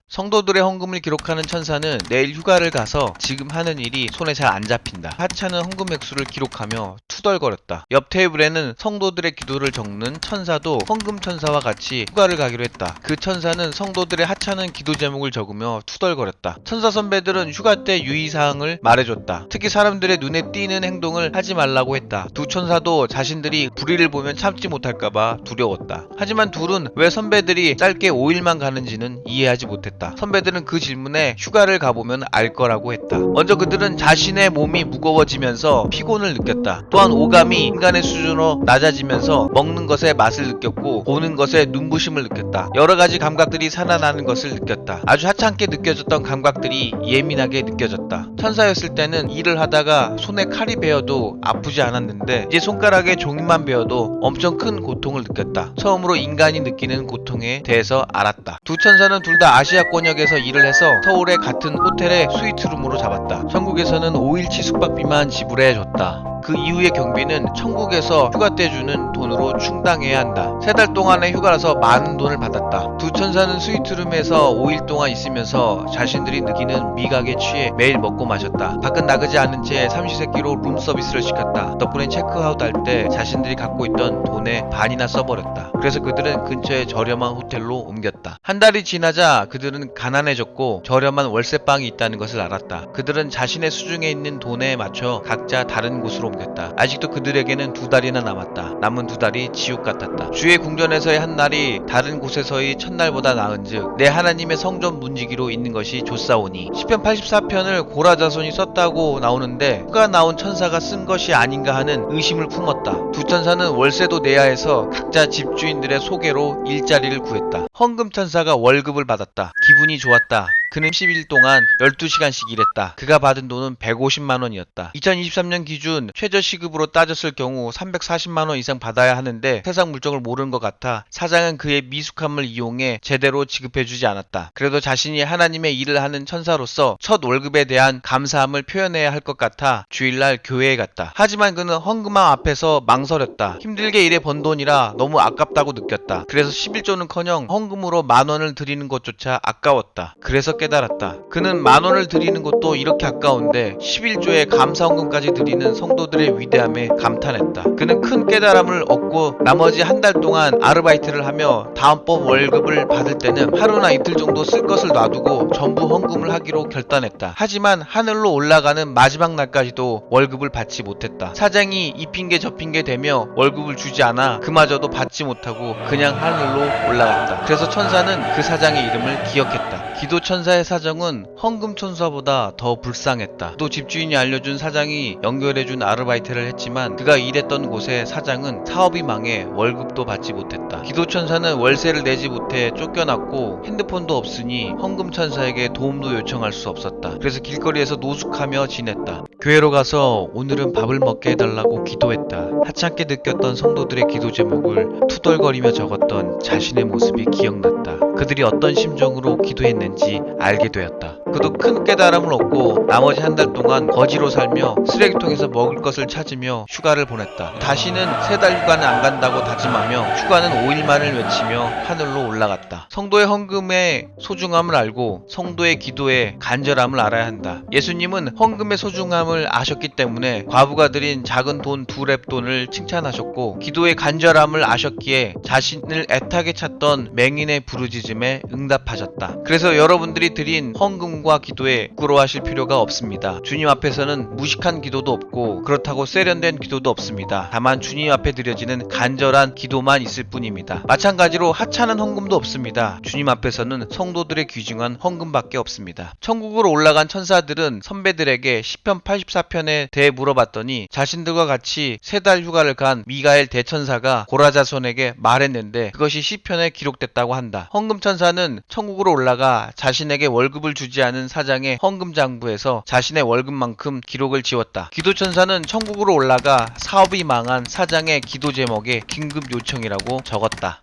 성도들의 헌금을 기록하는 천사는 내일 휴가를 가서 지금 하는 일이 손에 잘 안 잡힌다. 하찮은 헌금 액수를 기록하며 투덜거렸다. 옆 테이블에는 성도들의 기도를 적는 천사도 헌금 천사와 같이 휴가를 가기로 했다. 그 천사는 성도들의 하찮은 기도 제목을 적으며 투덜거렸다. 천사 선배들은 휴가 때 유의사항을 말해줬다. 특히 사람들의 눈에 띄는 행동을 하지 말라고 했다. 두 천사도 자신들이 불의를 보면 참지 못할까봐 두려웠다. 하지만 둘은 왜 선배들이 짧게 5일만 가는지는 이해하지 못했다. 선배들은 그 질문에 휴가를 가보면 알 거라고 했다. 먼저 그들은 자신의 몸이 무거워지면서 피곤을 느꼈다. 또한 오감이 인간의 수준으로 낮아지면서 먹는 것의 맛을 느꼈고 보는 것에 눈부심을 느꼈다. 여러 가지 감각들이 살아나는 것을 느꼈다. 아주 하찮게 느껴졌던 감각들이 예민하게 느껴졌다. 천사였을 때는 일을 하다가 손에 칼이 베어도 아프지 않았는데 이제 손가락에 종이만 베어도 엄청 큰 고통을 느꼈다. 처음으로 인간이 느끼는 고통에 대해서 알았다. 두 천사는 둘 다 아시아권역에서 일을 해서 서울의 같은 호텔에 스위트룸으로 잡았다. 천국에서는 5일치 숙박비만 지불해줬다. 그 이후의 경비는 천국에서 휴가 때 주는 돈으로 충당해야 한다. 3달 동안의 휴가라서 많은 돈을 받았다. 두 천사는 스위트룸에서 5일 동안 있으면서 자신들이 느끼는 미각에 취해 매일 먹고 마셨다. 밖은 나가지 않은 채 삼시세끼로 룸서비스를 시켰다. 덕분에 체크아웃 할 때 자신들이 갖고 있던 돈의 반이나 써버렸다. 그래서 그들은 근처의 저렴한 호텔로 옮겼다. 한 달이 지나자 그들은 가난해졌고 저렴한 월세방이 있다는 것을 알았다. 그들은 자신의 수중에 있는 돈에 맞춰 각자 다른 곳으로 옮겼다. 아직도 그들에게는 2달이나 남았다. 남은 2달이 지옥 같았다. 주의 궁전에서의 한 날이 다른 곳에서의 첫날보다 나은즉 내 하나님의 성전 문지기로 있는 것이 좋사오니. 시편 84편을 고라자손이 썼다고 나오는데 휴가 나온 천사가 쓴 것이 아닌가 하는 의심을 품었다. 두 천사는 월세도 내야 해서 각자 집주인들의 소개로 일자리를 구했다. 헌금 천사가 월급을 받았다. 기분이 좋았다. 그는 10일 동안 12시간씩 일했다. 그가 받은 돈은 150만원이었다. 2023년 기준 최저 시급으로 따졌을 경우 340만원 이상 받아야 하는데 세상 물정을 모르는 것 같아 사장은 그의 미숙함을 이용해 제대로 지급해주지 않았다. 그래도 자신이 하나님의 일을 하는 천사로서 첫 월급에 대한 감사함을 표현해야 할 것 같아 주일날 교회에 갔다. 하지만 그는 헌금함 앞에서 망설였다. 힘들게 일해 번 돈이라 너무 아깝다고 느꼈다. 그래서 11조는커녕 헌금으로 10,000원을 드리는 것조차 아까웠다. 그래서 깨달았다. 그는 10,000원을 드리는 것도 이렇게 아까운데 11조의 감사헌금까지 드리는 성도들의 위대함에 감탄했다. 그는 큰 깨달음을 얻고 나머지 한 달 동안 아르바이트를 하며 다음번 월급을 받을 때는 하루나 이틀 정도 쓸 것을 놔두고 전부 헌금을 하기로 결단했다. 하지만 하늘로 올라가는 마지막 날까지도 월급을 받지 못했다. 사장이 이 핑계 저 핑계 대며 월급을 주지 않아 그마저도 받지 못하고 그냥 하늘로 올라갔다. 그래서 천사는 그 사장의 이름을 기억했다. 기도 천사의 사정은 헌금 천사보다 더 불쌍했다. 또 집주인이 알려준 사장이 연결해준 아르바이트를 했지만 그가 일했던 곳의 사장은 사업이 망해 월급도 받지 못했다. 기도 천사는 월세를 내지 못해 쫓겨났고 핸드폰도 없으니 헌금 천사에게 도움도 요청할 수 없었다. 그래서 길거리에서 노숙하며 지냈다. 교회로 가서 오늘은 밥을 먹게 해달라고 기도했다. 하찮게 느꼈던 성도들의 기도 제목을 투덜거리며 적었던 자신의 모습이 기억났다. 그들이 어떤 심정으로 기도했는지 알게 되었다. 그도 큰 깨달음을 얻고 나머지 한 달 동안 거지로 살며 쓰레기통에서 먹을 것을 찾으며 휴가를 보냈다. 다시는 3달 휴가는 안 간다고 다짐하며 휴가는 5일만을 외치며 하늘로 올라갔다. 성도의 헌금의 소중함을 알고 성도의 기도의 간절함을 알아야 한다. 예수님은 헌금의 소중함을 아셨기 때문에 과부가 드린 작은 돈 2렙돈을 칭찬하셨고 기도의 간절함을 아셨기에 자신을 애타게 찾던 맹인의 부르짖음에 응답하셨다. 그래서 여러분들이 드린 헌금과 기도에 부끄러워하실 필요가 없습니다. 주님 앞에서는 무식한 기도도 없고 그렇다고 세련된 기도도 없습니다. 다만 주님 앞에 드려지는 간절한 기도만 있을 뿐입니다. 마찬가지로 하찮은 헌금도 없습니다. 주님 앞에서는 성도들의 귀중한 헌금밖에 없습니다. 천국으로 올라간 천사들은 선배들에게 시편 84편에 대해 물어봤더니 자신들과 같이 3달 휴가를 간 미가엘 대천사가 고라자손에게 말했는데 그것이 시편에 기록됐다고 한다. 헌금 천사는 천국으로 올라가 자신에게 월급을 주지 않은 사장의 헌금 장부에서 자신의 월급만큼 기록을 지웠다. 기도 천사는 천국으로 올라가 사업이 망한 사장의 기도 제목에 긴급 요청이라고 적었다.